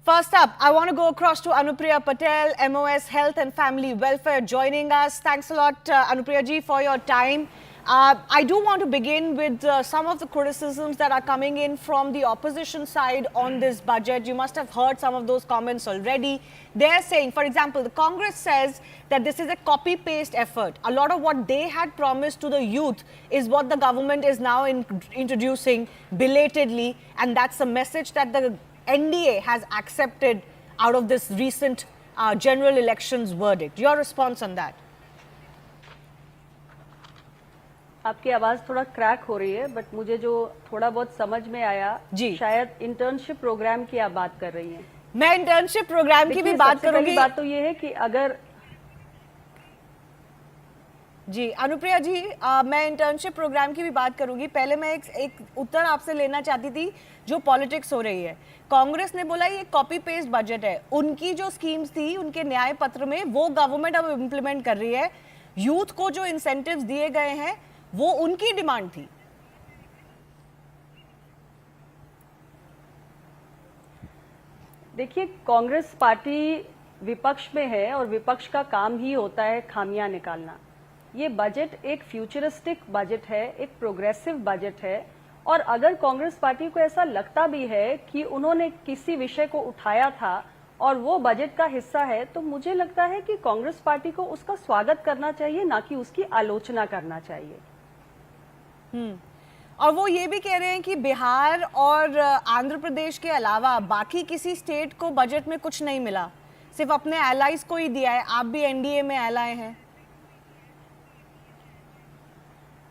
First up, I want to go across to Anupriya Patel, MOS Health and Family Welfare, joining us. Thanks a lot, Anupriya ji, for your time. I do want to begin with some of the criticisms that are coming in from the opposition side on this budget. You must have heard some of those comments already. They're saying, for example, the Congress says that this is a copy-paste effort. A lot of what they had promised to the youth is what the government is now introducing belatedly, and that's a message that the NDA has accepted out of this recent general elections verdict. Your response on that? आपकी आवाज थोड़ा crack हो रही है, but मुझे जो थोड़ा बहुत समझ में आया, शायद इंटर्नशिप प्रोग्राम की आप बात कर रही हैं। मैं इंटर्नशिप प्रोग्राम की भी बात करूंगी। बात तो ये है कि अगर जी अनुप्रिया जी, मैं इंटर्नशिप प्रोग्राम की भी बात करूंगी। पहले मैं एक उत्तर आपसे लेना चाहती थी जो पॉलिटिक्स हो रही है। कांग्रेस ने बोला ये कॉपी पेस्ट बजट है, उनकी जो स्कीम्स थी उनके न्याय पत्र में वो गवर्नमेंट अब इम्प्लीमेंट कर रही है। यूथ को जो इंसेंटिव्स दिए गए हैं वो उनकी डिमांड थी। देखिए, कांग्रेस पार्टी विपक्ष में है और विपक्ष का काम ही होता है खामियां निकालना। ये बजट एक फ्यूचरिस्टिक बजट है, एक प्रोग्रेसिव बजट है, और अगर कांग्रेस पार्टी को ऐसा लगता भी है कि उन्होंने किसी विषय को उठाया था और वो बजट का हिस्सा है, तो मुझे लगता है कि कांग्रेस पार्टी को उसका स्वागत करना चाहिए, ना कि उसकी आलोचना करना चाहिए। और वो ये भी कह रहे हैं कि बिहार और आंध्र प्रदेश के अलावा बाकी किसी स्टेट को बजट में कुछ नहीं मिला, सिर्फ अपने एलाइज को ही दिया है। आप भी एनडीए में एलाय हैं।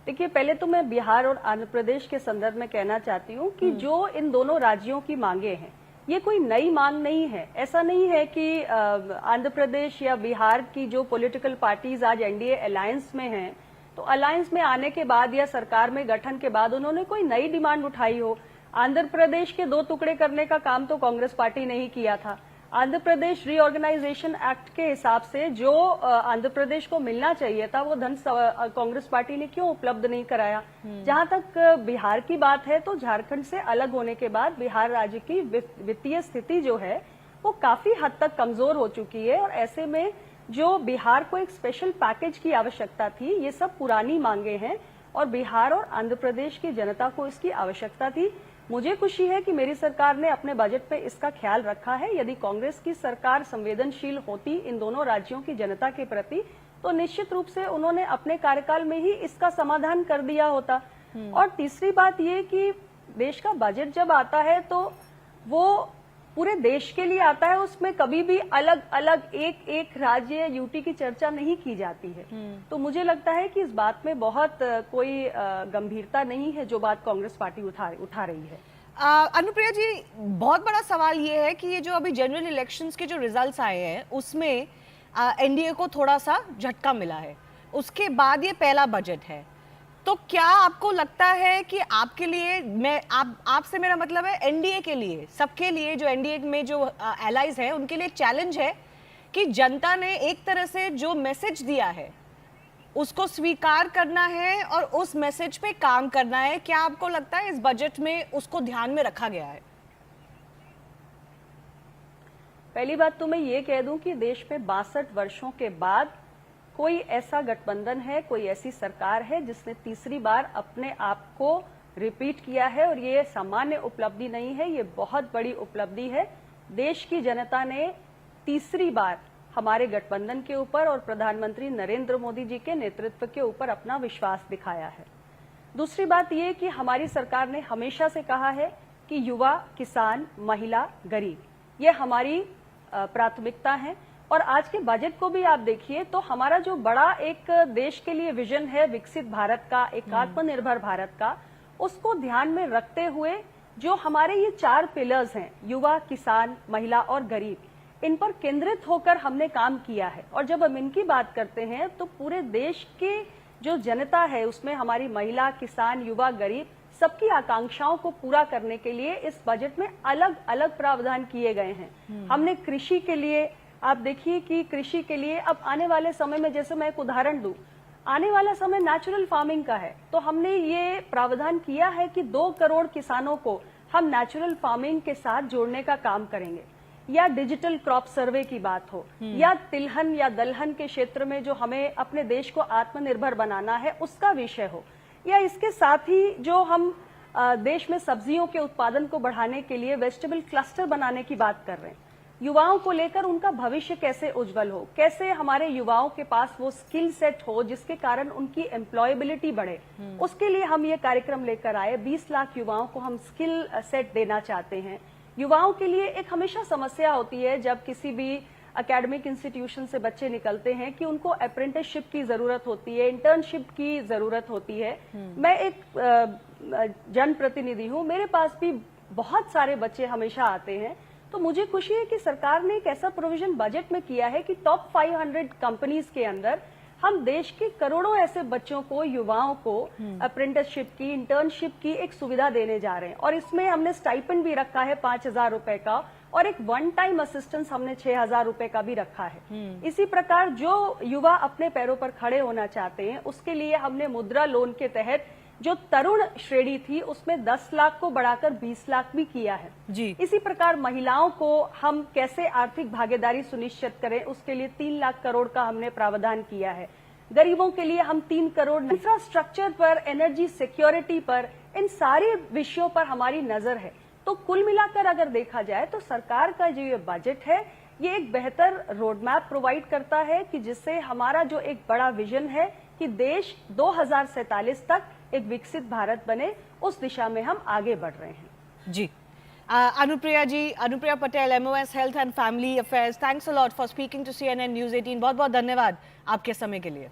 देखिए, पहले तो मैं बिहार और आंध्र प्रदेश के संदर्भ में कहना चाहती हूँ कि जो इन दोनों राज्यों की मांगे हैं, ये कोई नई मांग नहीं है। ऐसा नहीं है कि आंध्र प्रदेश या बिहार की जो पॉलिटिकल पार्टीज आज एनडीए अलायंस में हैं, तो अलायंस में आने के बाद या सरकार में गठन के बाद उन्होंने कोई नई डिमांड उठाई हो। आंध्र प्रदेश के 2 टुकड़े करने का काम तो कांग्रेस पार्टी ने ही किया था। आंध्र प्रदेश रीऑर्गेनाइजेशन एक्ट के हिसाब से जो आंध्र प्रदेश को मिलना चाहिए था वो धन कांग्रेस पार्टी ने क्यों उपलब्ध नहीं कराया। जहां तक बिहार की बात है, तो झारखंड से अलग होने के बाद बिहार राज्य की वित्तीय स्थिति जो है वो काफी हद तक कमजोर हो चुकी है, और ऐसे में जो बिहार को एक स्पेशल पैकेज की आवश्यकता थी, ये सब पुरानी मांगे हैं और बिहार और आंध्र प्रदेश की जनता को इसकी आवश्यकता थी। मुझे खुशी है कि मेरी सरकार ने अपने बजट पे इसका ख्याल रखा है। यदि कांग्रेस की सरकार संवेदनशील होती इन दोनों राज्यों की जनता के प्रति, तो निश्चित रूप से उन्होंने अपने कार्यकाल में ही इसका समाधान कर दिया होता। और तीसरी बात ये कि देश का बजट जब आता है तो वो पूरे देश के लिए आता है, उसमें कभी भी अलग अलग एक एक राज्य यूटी की चर्चा नहीं की जाती है। तो मुझे लगता है कि इस बात में बहुत कोई गंभीरता नहीं है जो बात कांग्रेस पार्टी उठा रही है। अनुप्रिया जी, बहुत बड़ा सवाल ये है कि ये जो अभी जनरल इलेक्शंस के जो रिजल्ट्स आए हैं उसमें एनडीए को थोड़ा सा झटका मिला है, उसके बाद ये पहला बजट है। तो क्या आपको लगता है कि आपके लिए, आपसे मेरा मतलब है एनडीए के लिए, सबके लिए जो एनडीए में जो एलाइज हैं उनके लिए चैलेंज है कि जनता ने एक तरह से जो मैसेज दिया है उसको स्वीकार करना है और उस मैसेज पे काम करना है। क्या आपको लगता है इस बजट में उसको ध्यान में रखा गया है? पहली बात तो मैं ये कह दूं कि देश में 62 वर्षों के बाद कोई ऐसा गठबंधन है, कोई ऐसी सरकार है जिसने तीसरी बार अपने आप को रिपीट किया है, और ये सामान्य उपलब्धि नहीं है, ये बहुत बड़ी उपलब्धि है। देश की जनता ने तीसरी बार हमारे गठबंधन के ऊपर और प्रधानमंत्री नरेंद्र मोदी जी के नेतृत्व के ऊपर अपना विश्वास दिखाया है। दूसरी बात ये कि हमारी सरकार ने हमेशा से कहा है कि युवा, किसान, महिला, गरीब ये हमारी प्राथमिकता है। और आज के बजट को भी आप देखिए तो हमारा जो बड़ा एक देश के लिए विजन है विकसित भारत का, एक आत्मनिर्भर भारत का, उसको ध्यान में रखते हुए जो हमारे ये 4 पिलर्स हैं, युवा, किसान, महिला और गरीब, इन पर केंद्रित होकर हमने काम किया है। और जब हम इनकी बात करते हैं तो पूरे देश की जो जनता है उसमें हमारी महिला, किसान, युवा, गरीब सबकी आकांक्षाओं को पूरा करने के लिए इस बजट में अलग अलग प्रावधान किए गए हैं। हमने कृषि के लिए, आप देखिए कि कृषि के लिए अब आने वाले समय में, जैसे मैं एक उदाहरण दूं, आने वाला समय नेचुरल फार्मिंग का है, तो हमने ये प्रावधान किया है कि 2 करोड़ किसानों को हम नेचुरल फार्मिंग के साथ जोड़ने का काम करेंगे। या डिजिटल क्रॉप सर्वे की बात हो, या तिलहन या दलहन के क्षेत्र में जो हमें अपने देश को आत्मनिर्भर बनाना है उसका विषय हो, या इसके साथ ही जो हम देश में सब्जियों के उत्पादन को बढ़ाने के लिए वेजिटेबल क्लस्टर बनाने की बात कर रहे हैं, युवाओं को लेकर उनका भविष्य कैसे उज्जवल हो, कैसे हमारे युवाओं के पास वो स्किल सेट हो जिसके कारण उनकी एम्प्लॉयबिलिटी बढ़े, उसके लिए हम ये कार्यक्रम लेकर आए। 20 लाख युवाओं को हम स्किल सेट देना चाहते हैं। युवाओं के लिए एक हमेशा समस्या होती है जब किसी भी एकेडमिक इंस्टीट्यूशन से बच्चे निकलते हैं कि उनको अप्रेंटिसशिप की जरूरत होती है, इंटर्नशिप की जरूरत होती है। मैं एक जनप्रतिनिधि हूं, मेरे पास भी बहुत सारे बच्चे हमेशा आते हैं, तो मुझे खुशी है कि सरकार ने एक ऐसा प्रोविजन बजट में किया है कि टॉप 500 कंपनीज के अंदर हम देश के करोड़ों ऐसे बच्चों को, युवाओं को अप्रेंटिसशिप की, इंटर्नशिप की एक सुविधा देने जा रहे हैं। और इसमें हमने स्टाइपेंड भी रखा है 5,000 रुपए का, और एक वन टाइम असिस्टेंस हमने 6,000 रुपए का भी रखा है। इसी प्रकार जो युवा अपने पैरों पर खड़े होना चाहते हैं उसके लिए हमने मुद्रा लोन के तहत जो तरुण श्रेणी थी उसमें 10 लाख को बढ़ाकर 20 लाख भी किया है जी। इसी प्रकार महिलाओं को हम कैसे आर्थिक भागीदारी सुनिश्चित करें उसके लिए 3 लाख करोड़ का हमने प्रावधान किया है। गरीबों के लिए हम 3 करोड़, इंफ्रास्ट्रक्चर पर, एनर्जी सिक्योरिटी पर, इन सारे विषयों पर हमारी नजर है। तो कुल मिलाकर अगर देखा जाए तो सरकार का जो ये बजट है ये एक बेहतर रोड मैप प्रोवाइड करता है कि जिससे हमारा जो एक बड़ा विजन है कि देश 2047 तक एक विकसित भारत बने, उस दिशा में हम आगे बढ़ रहे हैं। जी, Anupriya ji, Anupriya Patel, MOS health and family affairs, thanks a lot for speaking to CNN News 18। बहुत बहुत धन्यवाद आपके समय के लिए।